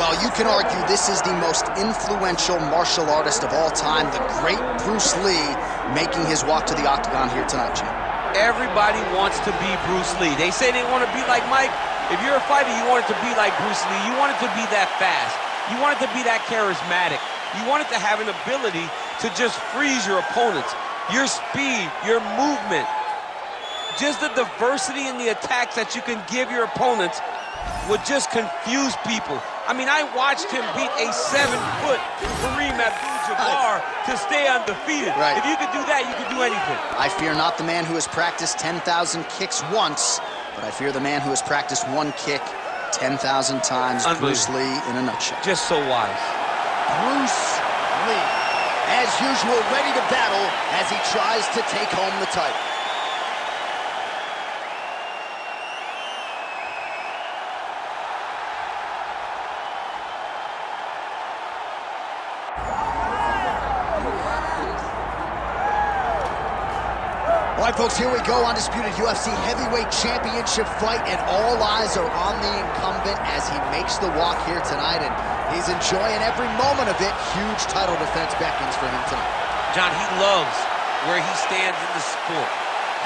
Well, you can argue this is the most influential martial artist of all time, the great Bruce Lee, making his walk to the octagon here tonight, Jim. Everybody wants to be Bruce Lee. They say they want to be like Mike. If you're a fighter, you want it to be like Bruce Lee. You want it to be that fast. You want it to be that charismatic. You want it to have an ability to just freeze your opponents. Your speed, your movement, just the diversity in the attacks that you can give your opponents would just confuse people. I mean, I watched him beat a 7-foot Kareem Abdul-Jabbar to stay undefeated. Right. If you could do that, you could do anything. I fear not the man who has practiced 10,000 kicks once, but I fear the man who has practiced one kick 10,000 times. Bruce Lee in a nutshell. Just so wise. Bruce Lee, as usual, ready to battle as he tries to take home the title. All right, folks, here we go. Undisputed UFC heavyweight championship fight, and all eyes are on the incumbent as he makes the walk here tonight, and he's enjoying every moment of it. Huge title defense beckons for him tonight. John, he loves where he stands in the sport.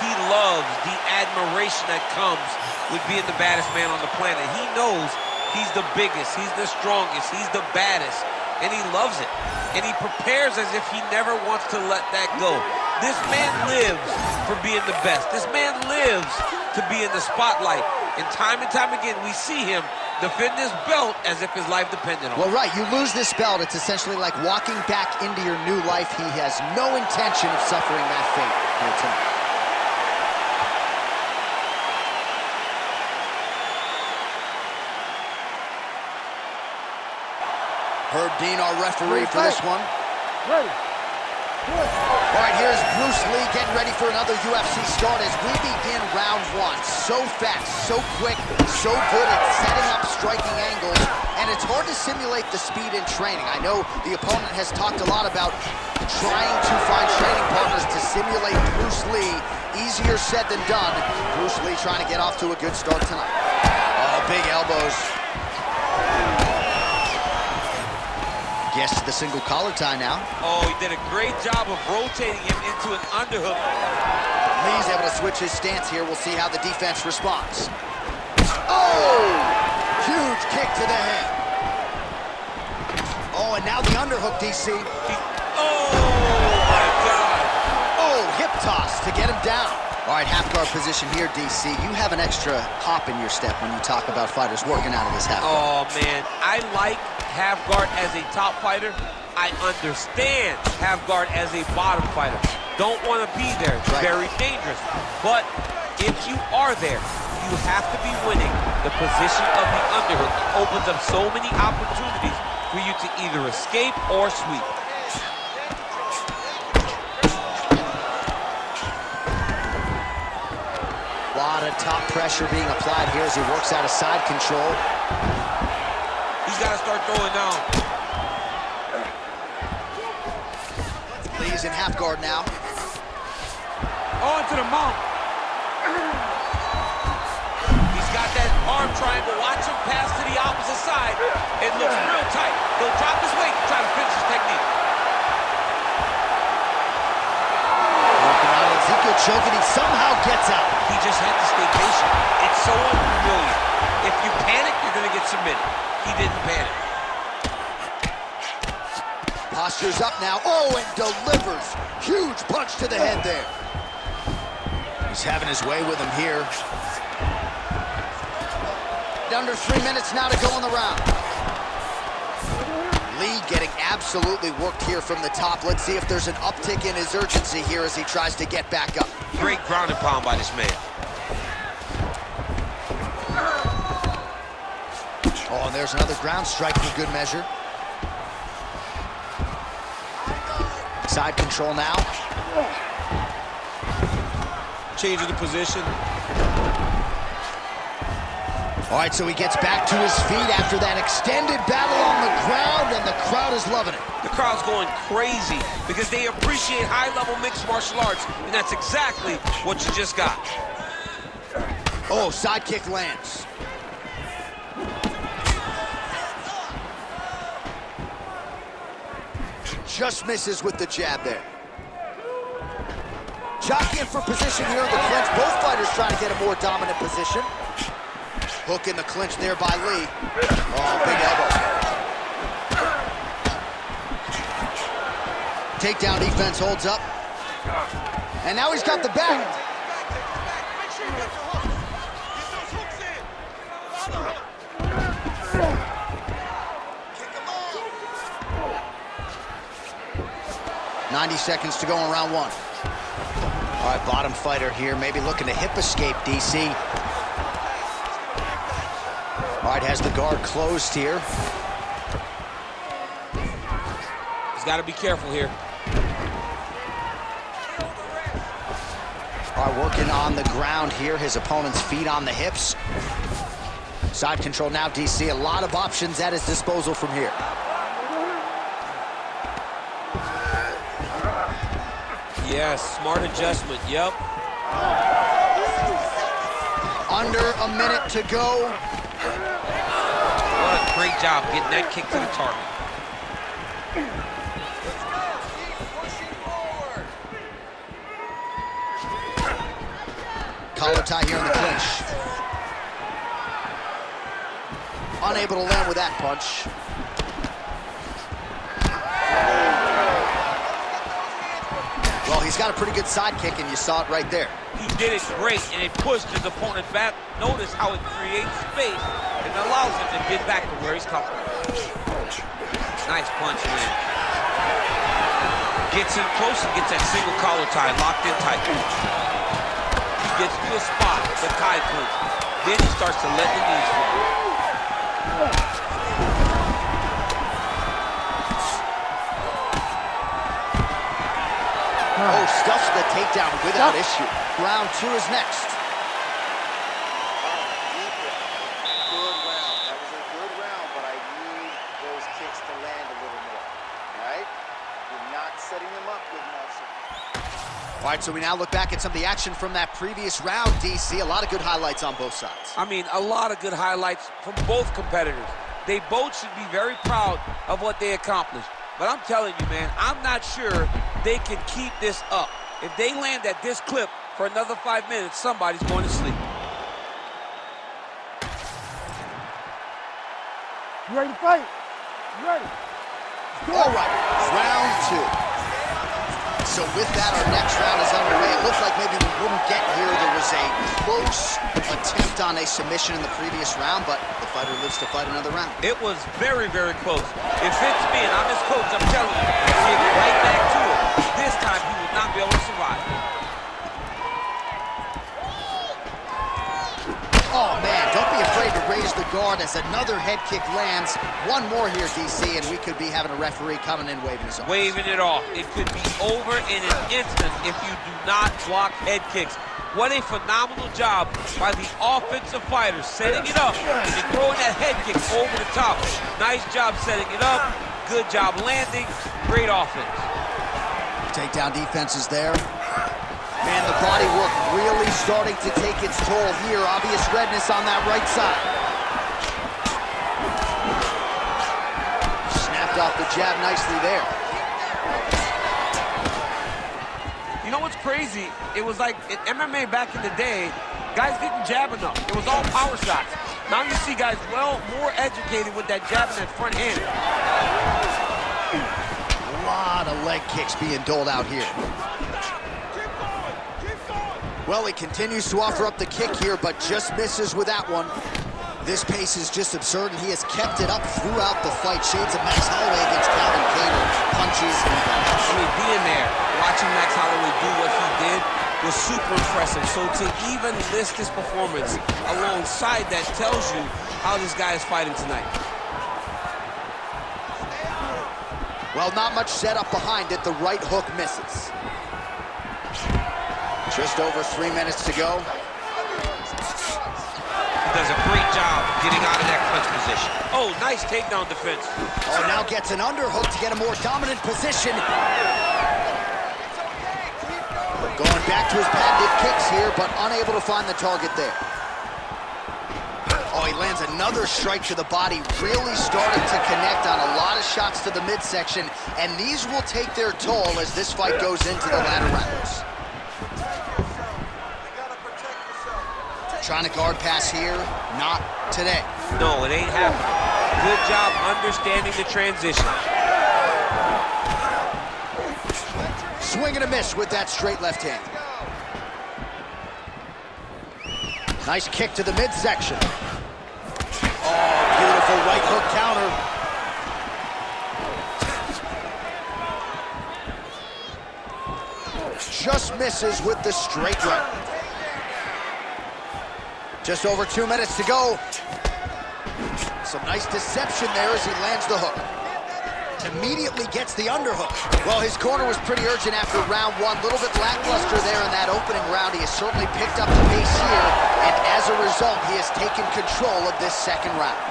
He loves the admiration that comes with being the baddest man on the planet. He knows he's the biggest, he's the strongest, he's the baddest, and he loves it. And he prepares as if he never wants to let that go. This man lives for being the best. This man lives to be in the spotlight. And time again, we see him defend this belt as if his life depended on it. Well, right, you lose this belt, it's essentially like walking back into your new life. He has no intention of suffering that fate here tonight. Herb Dean, our referee for this one. Ready. All right, here's Bruce Lee getting ready for another UFC start as we begin round one. So fast, so quick, so good at setting up striking angles, and it's hard to simulate the speed in training. I know the opponent has talked a lot about trying to find training partners to simulate Bruce Lee. Easier said than done. Bruce Lee trying to get off to a good start tonight. Oh, big elbows. Gets the single collar tie now. Oh, he did a great job of rotating him into an underhook. Lee's able to switch his stance here. We'll see how the defense responds. Oh! Huge kick to the head. Oh, and now the underhook, DC. Oh, my God. Oh, hip toss to get him down. All right, half guard position here, DC. You have an extra hop in your step when you talk about fighters working out of this half guard. Oh, man. I like half guard as a top fighter. I understand half guard as a bottom fighter. Don't want to be there. It's very dangerous. But if you are there, you have to be winning. The position of the underhook opens up so many opportunities for you to either escape or sweep. A lot of top pressure being applied here as he works out of side control. He's got to start throwing down. Lee's in half guard now. On to the mount. He's got that arm triangle. Watch him pass to the opposite side. It looks real tight. He'll drop his weight and try to finish his technique. Working on Ezekiel choking. He somehow gets out. He just had to stay patient. It's so unfamiliar. If you panic, you're going to get submitted. He didn't panic. Posture's up now. Oh, and delivers. Huge punch to the head there. He's having his way with him here. Under 3 minutes now to go in the round. Lee getting absolutely worked here from the top. Let's see if there's an uptick in his urgency here as he tries to get back up. Great ground and pound by this man. Oh, and there's another ground strike for good measure. Side control now. Changing the position. All right, so he gets back to his feet after that extended battle on the ground, and the crowd is loving it. The crowd's going crazy because they appreciate high-level mixed martial arts, and that's exactly what you just got. Oh, side kick lands. just misses with the jab there. Jockeying for position here in the clinch. Both fighters trying to get a more dominant position. Hook in the clinch there by Lee. Oh, big elbow. Takedown defense holds up. And now he's got the back. Make sure you get the hook. Get those hooks in. Follow him. Kick him off. 90 seconds to go in round one. All right, bottom fighter here, maybe looking to hip escape, DC. All right, has the guard closed here. He's got to be careful here. All right, working on the ground here. His opponent's feet on the hips. Side control now, DC. A lot of options at his disposal from here. Yes, smart adjustment, yep. Under a minute to go. What a great job getting that kick to the target. Collar tie here in the clinch. Unable to land with that punch. Well, he's got a pretty good side kick, and you saw it right there. He did it great, and it pushed his opponent back. Notice how it creates space and allows him to get back to where he's coming. Nice punch, man. Gets in close and gets that single collar tie locked in tight. He gets to a spot, the tie clinch. Then he starts to let the knees fall. Oh, stuffs the takedown without issue. Round two is next. Good round. That was a good round, but I need those kicks to land a little more. All right? You're not setting them up good enough. All right, so we now look back at some of the action from that previous round, DC. A lot of good highlights on both sides. I mean, a lot of good highlights from both competitors. They both should be very proud of what they accomplished. But I'm telling you, man, I'm not sure they can keep this up. If they land at this clip for another 5 minutes, somebody's going to sleep. You ready to fight? You ready? All right, round two. So with that, our next round is underway. It looked like maybe we wouldn't get here. There was a close attempt on a submission in the previous round, but the fighter lives to fight another round. It was very, very close. If it's me and I'm his coach, I'm telling you, he'll get right back to it. This time, he will not be able to survive. Oh, man, don't be afraid to raise the guard as another head kick lands. One more here, DC, and we could be having a referee coming in waving his arms. Waving it off. It could be over in an instant if you do not block head kicks. What a phenomenal job by the offensive fighter, setting it up and throwing that head kick over the top. Nice job setting it up. Good job landing. Great offense. Takedown defense is there. Man, the body work really starting to take its toll here. Obvious redness on that right side. Snapped off the jab nicely there. You know what's crazy? It was like in MMA back in the day, guys didn't jab enough. It was all power shots. Now you see guys more educated with that jab and that front hand. A lot of leg kicks being doled out here. Well, he continues to offer up the kick here, but just misses with that one. This pace is just absurd, and he has kept it up throughout the fight. Shades of Max Holloway against Calvin Cater. Punches and punches. I mean, being there, watching Max Holloway do what he did was super impressive. So to even list this performance alongside that tells you how this guy is fighting tonight. Well, not much setup behind it. The right hook misses. Just over 3 minutes to go. He does a great job getting out of that clinch position. Oh, nice takedown defense. Oh, now gets an underhook to get a more dominant position. Going back to his patented kicks here, but unable to find the target there. Oh, he lands another strike to the body, really starting to connect on a lot of shots to the midsection, and these will take their toll as this fight goes into the latter rounds. Trying to guard pass here, not today. No, it ain't happening. Good job understanding the transition. Swing and a miss with that straight left hand. Nice kick to the midsection. Oh, beautiful right hook counter. Just misses with the straight right. Just over 2 minutes to go. Some nice deception there as he lands the hook. Immediately gets the underhook. Well, his corner was pretty urgent after round one. A little bit lackluster there in that opening round. He has certainly picked up the pace here, and as a result, he has taken control of this second round.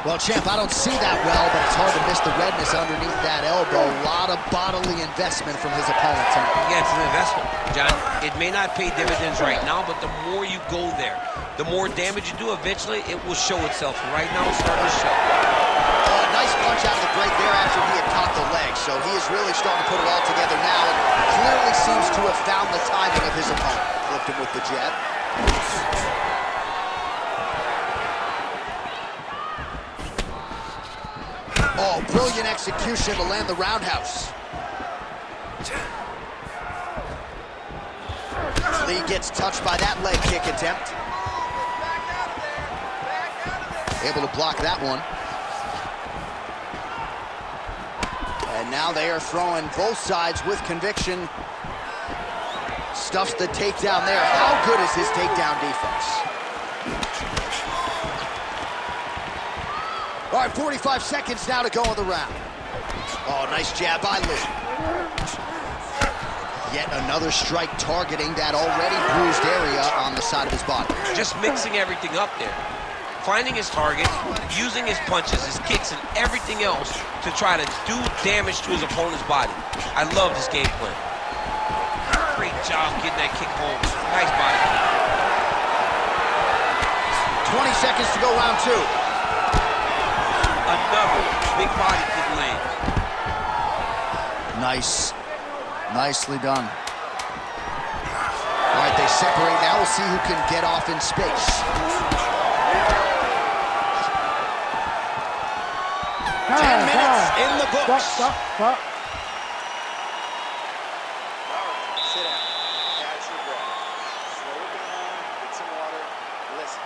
Well, champ, I don't see that well, but it's hard to miss the redness underneath that elbow. A lot of bodily investment from his opponent tonight. Yeah, it's an investment, John. It may not pay dividends right now, but the more you go there, the more damage you do, eventually it will show itself. Right now, it's starting to show. Nice punch out of the break there after he had caught the leg, so he is really starting to put it all together now and clearly seems to have found the timing of his opponent. Flipped him with the jab. Oh, brilliant execution to land the roundhouse. Lee gets touched by that leg kick attempt. Able to block that one. And now they are throwing both sides with conviction. Stuffs the takedown there. How good is his takedown defense? All right, 45 seconds now to go in the round. Oh, nice jab by Lee. Yet another strike targeting that already bruised area on the side of his body. Just mixing everything up there. Finding his target, using his punches, his kicks, and everything else to try to do damage to his opponent's body. I love this game plan. Great job getting that kick home. Nice body kick. 20 seconds to go, round two. Another big body kick land. Nice. Nicely done. All right, they separate. Now we'll see who can get off in space. 10 minutes in the books. Stop. All right, sit down. Catch your breath. Slow it down. Get some water. Listen,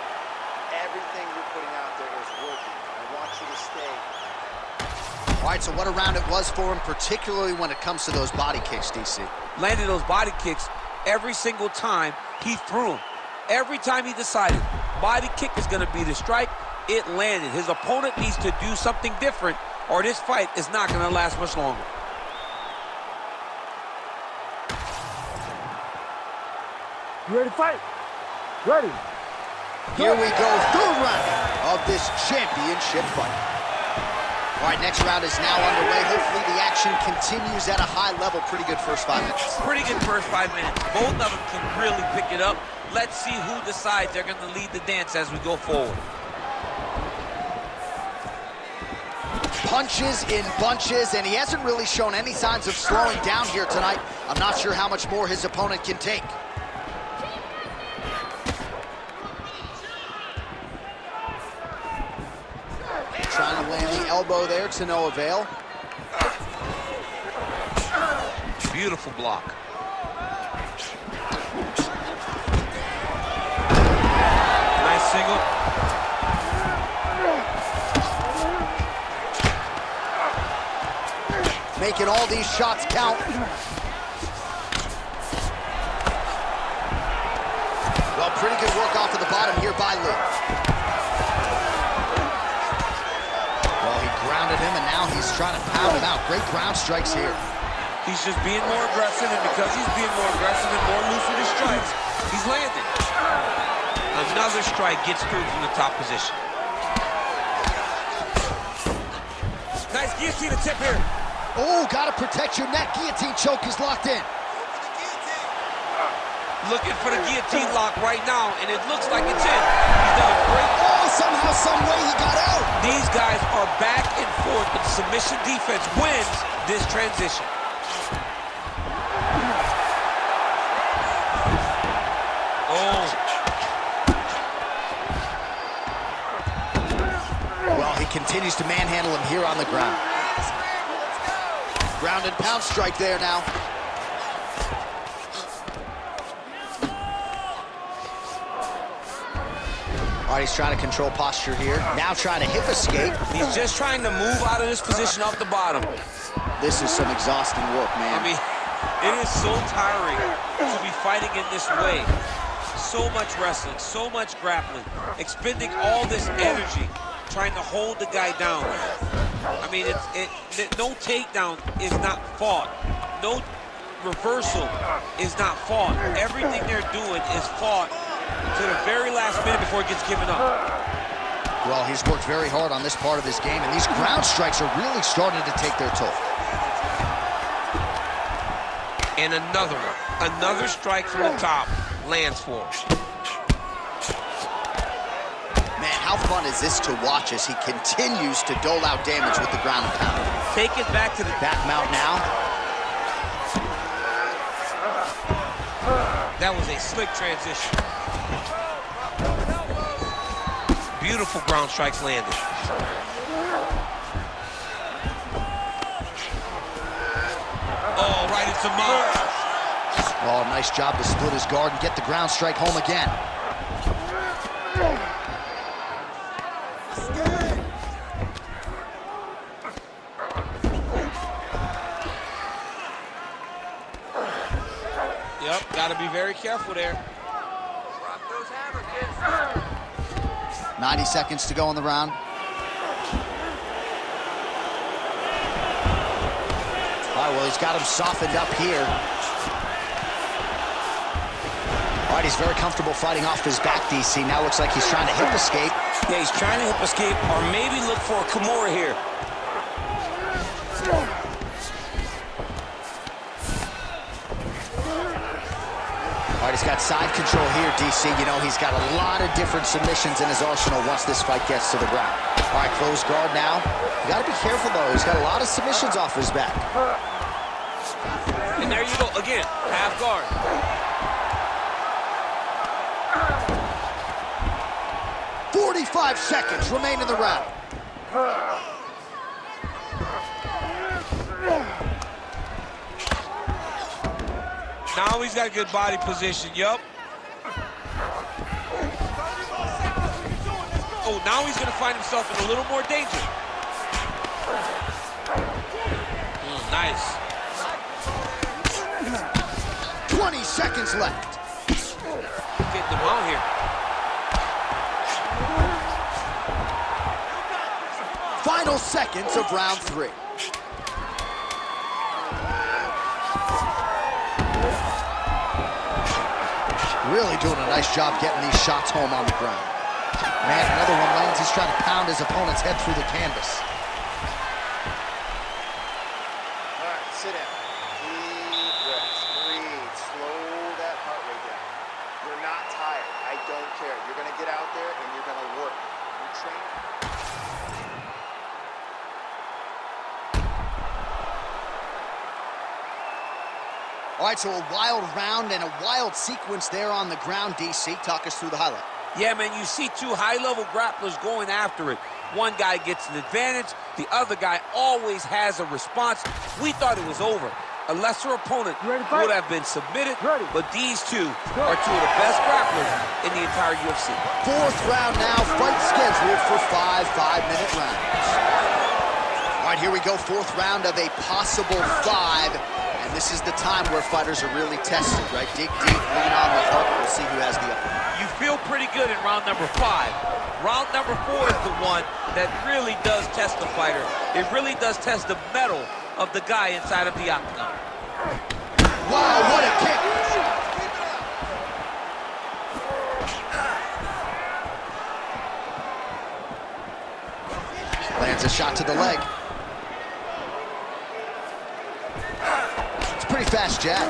everything you're putting out there is working. I want you to stay. All right, so what a round it was for him, particularly when it comes to those body kicks, DC. Landed those body kicks every single time he threw them. Every time he decided body kick is going to be the strike, it landed. His opponent needs to do something different, or this fight is not going to last much longer. You ready to fight? Ready. Here we go, third round of this championship fight. All right, next round is now underway. Hopefully the action continues at a high level. Pretty good first 5 minutes. Pretty good first 5 minutes. Both of them can really pick it up. Let's see who decides they're going to lead the dance as we go forward. Punches in bunches, and he hasn't really shown any signs of slowing down here tonight. I'm not sure how much more his opponent can take. Trying to land the elbow there to no avail. Beautiful block. Nice single. Making all these shots count. Well, pretty good work off of the bottom here by Lee. Well, he grounded him, and now he's trying to pound him out. Great ground strikes here. He's just being more aggressive, and because he's being more aggressive and more loose with his strikes, he's landing. Another strike gets through from the top position. Nice guillotine tip here. Oh, gotta protect your neck. Guillotine choke is locked in. Looking for the guillotine lock right now, and it looks like it's in. He's done a great... Oh, somehow, some way he got out. These guys are back and forth, but the submission defense wins this transition. Oh. Well, he continues to manhandle him here on the ground. Ground and pound strike there now. All right, he's trying to control posture here. Now trying to hip escape. He's just trying to move out of this position off the bottom. This is some exhausting work, man. I mean, it is so tiring to be fighting in this way. So much wrestling, so much grappling, expending all this energy trying to hold the guy down. I mean, no takedown is not fought. No reversal is not fought. Everything they're doing is fought to the very last minute before it gets given up. Well, he's worked very hard on this part of his game, and these ground strikes are really starting to take their toll. And another one. Another strike from the top lands for him. Man, how fun is this to watch as he continues to dole out damage with the ground and pound. Take it back to the back mount now. That was a slick transition. Beautiful ground strikes landed. Oh, right into Meng. Oh, nice job to split his guard and get the ground strike home again. Yep, gotta be very careful there. Rock those hammer, kids. 90 seconds to go in the round. All right, well, he's got him softened up here. All right, he's very comfortable fighting off his back, DC. Now looks like he's trying to hip escape. Yeah, he's trying to hip escape or maybe look for a Kimura here. All right, he's got side control here, DC. You know, he's got a lot of different submissions in his arsenal once this fight gets to the ground. All right, closed guard now. You got to be careful, though. He's got a lot of submissions off his back. And there you go, again, half guard. 45 seconds remain in the round. Now he's got a good body position, yup. Oh, now he's gonna find himself in a little more danger. Nice. 20 seconds left. Getting him out here. Final seconds of round 3. Really doing a nice job getting these shots home on the ground. Man, another one lands. He's trying to pound his opponent's head through the canvas. All right, sit down. Deep breaths. Breathe. Slow that heart rate down. You're not tired. I don't care. You're going to get out there and you're going to work. You train. All right, so a wild round and a wild sequence there on the ground, DC. Talk us through the highlight. Yeah, man, you see two high-level grapplers going after it. One guy gets an advantage. The other guy always has a response. We thought it was over. A lesser opponent would have been submitted, but these two are two of the best grapplers in the entire UFC. 4th round now, fight scheduled for 5 5-minute rounds. All right, here we go, 4th round of a possible 5. And this is the time where fighters are really tested, right? Dig deep, lean on the hook. We'll see who has the upper. You feel pretty good in round number 5. Round number 4 is the one that really does test the fighter. It really does test the mettle of the guy inside of the octagon. Wow, what a kick! Lands a shot to the leg. It's a pretty fast jab.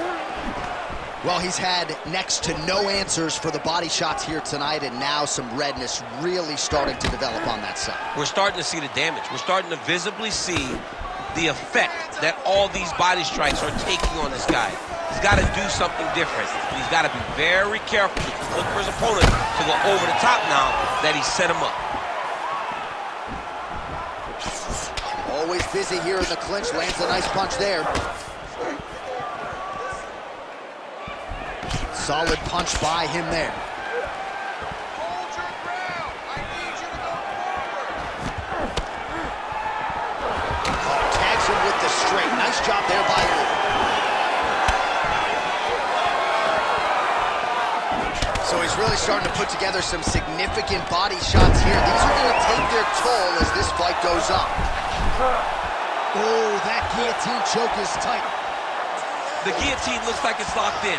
Well, he's had next to no answers for the body shots here tonight, and now some redness really starting to develop on that side. We're starting to see the damage. We're starting to visibly see the effect that all these body strikes are taking on this guy. He's got to do something different. He's got to be very careful to look for his opponent to go over the top now that he set him up. Always busy here in the clinch, lands a nice punch there. Solid punch by him there. Hold your ground. I need you to go forward. Oh, tags him with the straight. Nice job there by Lee. So he's really starting to put together some significant body shots here. These are going to take their toll as this fight goes on. Oh, that guillotine choke is tight. The guillotine looks like it's locked in.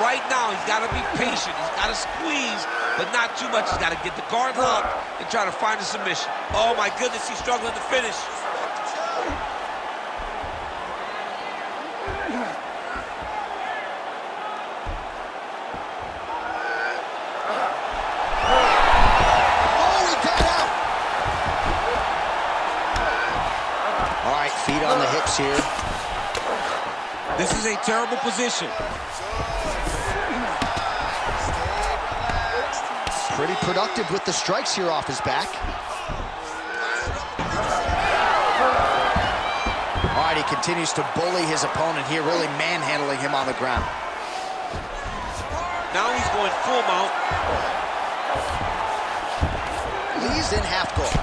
Right now, he's got to be patient. He's got to squeeze, but not too much. He's got to get the guard locked and try to find a submission. Oh, my goodness, he's struggling to finish. Oh, he got out. All right, feet on the hips here. This is a terrible position. Pretty productive with the strikes here off his back. All right, he continues to bully his opponent here, really manhandling him on the ground. Now he's going full mount. Lee's in half guard.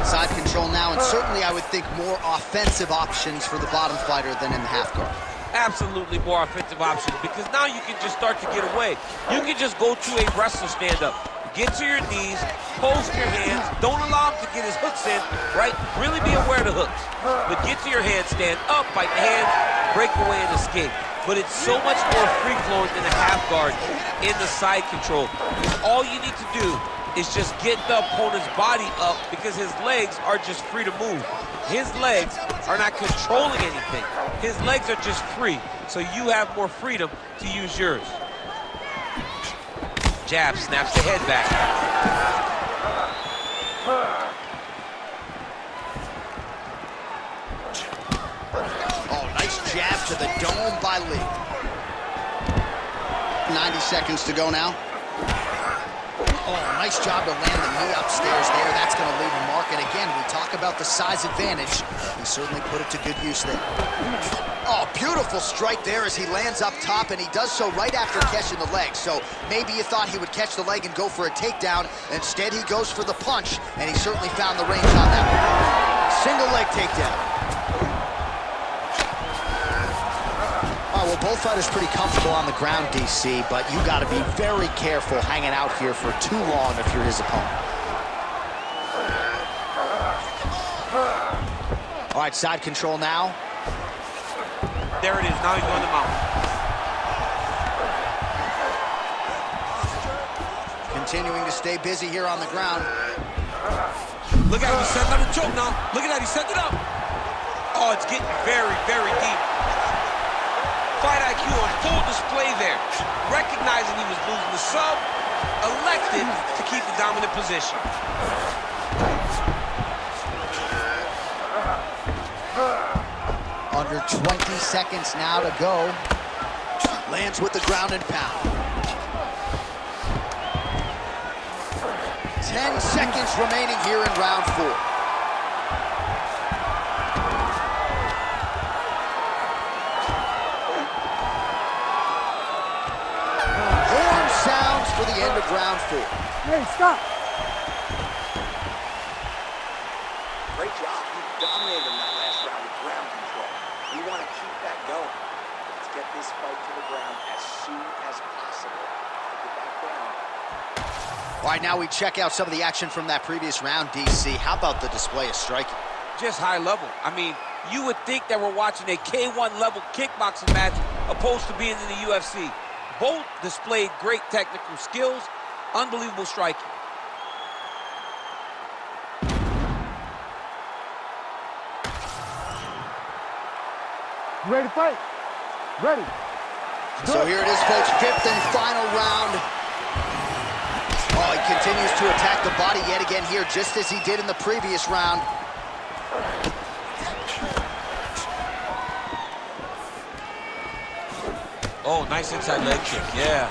Side control now, and certainly I would think more offensive options for the bottom fighter than in the half guard. Absolutely more offensive options, because now you can just start to get away. You can just go to a wrestler stand-up. Get to your knees, post your hands, don't allow him to get his hooks in, right? Really be aware of the hooks. But get to your hands, stand up, fight the hands, break away and escape. But it's so much more free-flowing than a half guard in the side control. Because all you need to do is just get the opponent's body up, because his legs are just free to move. His legs are not controlling anything. His legs are just free, so you have more freedom to use yours. Jab, snaps the head back. Oh, nice jab to the dome by Lee. 90 seconds to go now. Oh, nice job to land the knee upstairs there. That's going to leave a mark. And again, we talk about the size advantage. He certainly put it to good use there. Oh, beautiful strike there as he lands up top, and he does so right after catching the leg. So maybe you thought he would catch the leg and go for a takedown. Instead, he goes for the punch, and he certainly found the range on that one. Single leg takedown. Well, both fighters pretty comfortable on the ground, DC, but you got to be very careful hanging out here for too long if you're his opponent. All right, side control now. There it is. Now he's on the mount. Continuing to stay busy here on the ground. Look at him. He's setting up the choke now. Look at that. He set it up. Oh, it's getting very, very deep. Fight IQ on full display there. Recognizing he was losing the sub, elected to keep the dominant position. Under 20 seconds now to go. Lands with the ground and pound. 10 seconds remaining here in round 4. For the end of round 4. Hey, stop! Great job. You dominated him that last round with ground control. We want to keep that going. Let's get this fight to the ground as soon as possible. Get back down. All right, now we check out some of the action from that previous round, DC. How about the display of striking? Just high level. I mean, you would think that we're watching a K1 level kickboxing match opposed to being in the UFC. Both displayed great technical skills, unbelievable striking. You ready to fight? Ready. So here it is, folks, fifth and final round. Oh, he continues to attack the body yet again here, just as he did in the previous round. Oh, nice inside leg kick, yeah.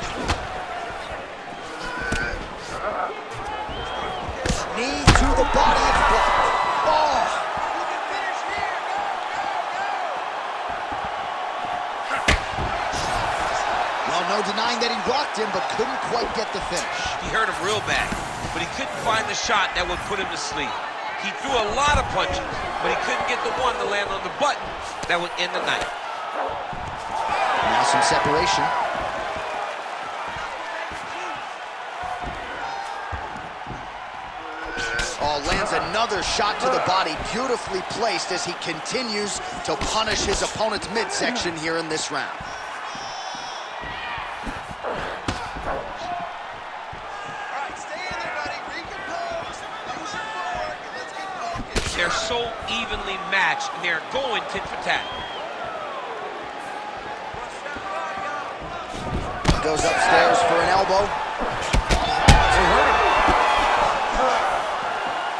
Knee to the body, it's blocked. Oh! Well, no denying that he rocked him, but couldn't quite get the finish. He hurt him real bad, but he couldn't find the shot that would put him to sleep. He threw a lot of punches, but he couldn't get the one to land on the button that would end the night. Now some separation. Oh, lands another shot to the body, beautifully placed as he continues to punish his opponent's midsection here in this round. They're so evenly matched, and they're going tit for tat. Goes upstairs for an elbow.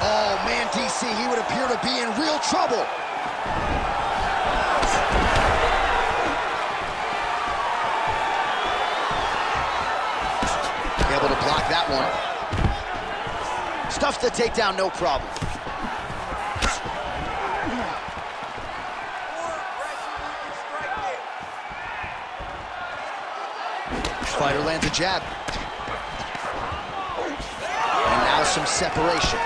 Oh, man, DC, he would appear to be in real trouble. Able to block that one. Stuffs the takedown, no problem. Fighter lands a jab. And now some separation.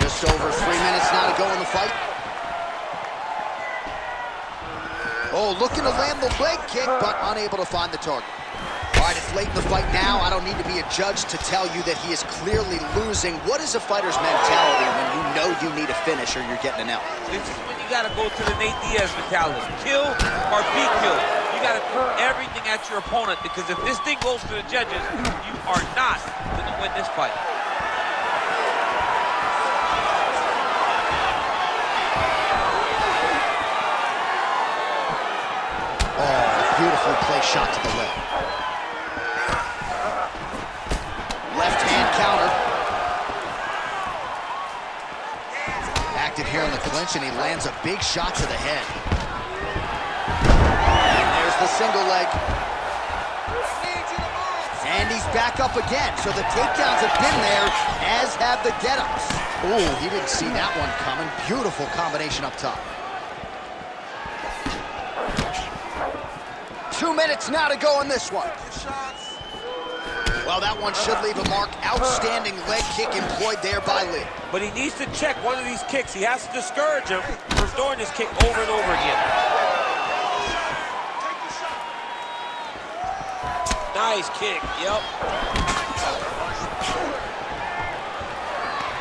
Just over 3 minutes now to go in the fight. Oh, looking to land the leg kick, but unable to find the target. All right, it's late in the fight now. I don't need to be a judge to tell you that he is clearly losing. What is a fighter's mentality when you know you need a finish or you're getting an L? This is when you got to go to the Nate Diaz mentality. Kill or be killed. You got to throw everything at your opponent, because if this thing goes to the judges, you are not going to win this fight. Oh, beautifully placed shot to the leg. Left hand counter. Active here in the clinch, and he lands a big shot to the head. The single leg. And he's back up again. So the takedowns have been there, as have the get-ups. Oh, he didn't see that one coming. Beautiful combination up top. 2 minutes now to go in this one. Well, that one should leave a mark. Outstanding leg kick employed there by Lee. But he needs to check one of these kicks. He has to discourage him from throwing this kick over and over again. Nice kick, yep.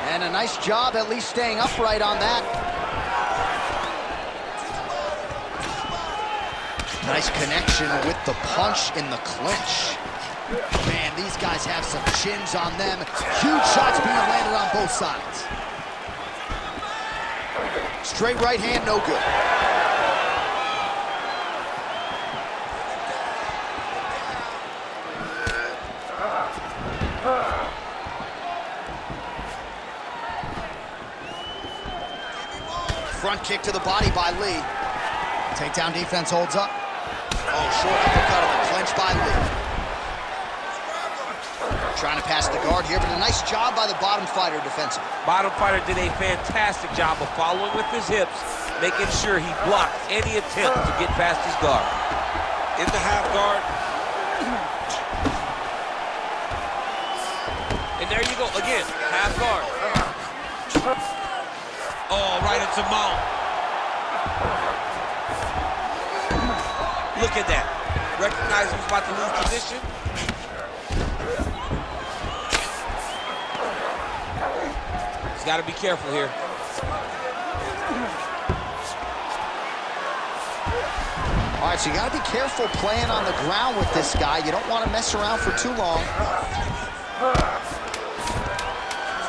And a nice job at least staying upright on that. Nice connection with the punch in the clinch. Man, these guys have some chins on them. Huge shots being landed on both sides. Straight right hand, no good. Front kick to the body by Lee. Takedown defense holds up. Oh, short uppercut of the clinch by Lee. Trying to pass the guard here, but a nice job by the bottom fighter defensively. Bottom fighter did a fantastic job of following with his hips, making sure he blocked any attempt to get past his guard. In the half guard. And there you go, again, half guard. Oh, right into mount. Look at that. Recognize he was about to lose position. He's got to be careful here. All right, so you got to be careful playing on the ground with this guy. You don't want to mess around for too long.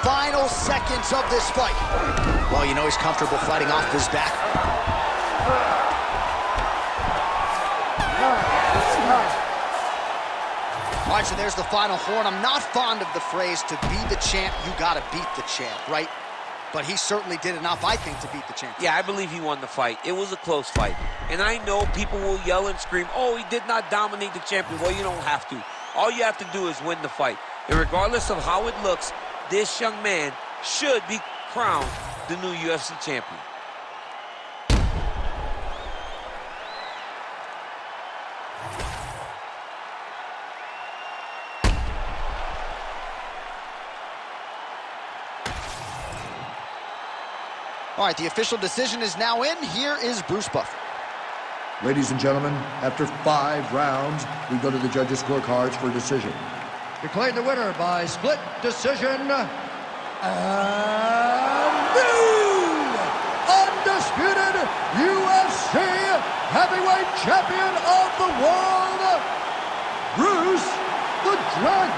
Final seconds of this fight. Well, you know he's comfortable fighting off his back. All right, so there's the final horn. I'm not fond of the phrase, to be the champ, you gotta beat the champ, right? But he certainly did enough, I think, to beat the champ. Yeah, I believe he won the fight. It was a close fight. And I know people will yell and scream, oh, he did not dominate the champion. Well, you don't have to. All you have to do is win the fight. And regardless of how it looks, this young man should be crowned the new UFC champion. All right, the official decision is now in. Here is Bruce Buffer. Ladies and gentlemen, after 5 rounds, we go to the judges' scorecards for decision. Declared the winner by split decision, and new undisputed UFC heavyweight champion of the world, Bruce the Dragon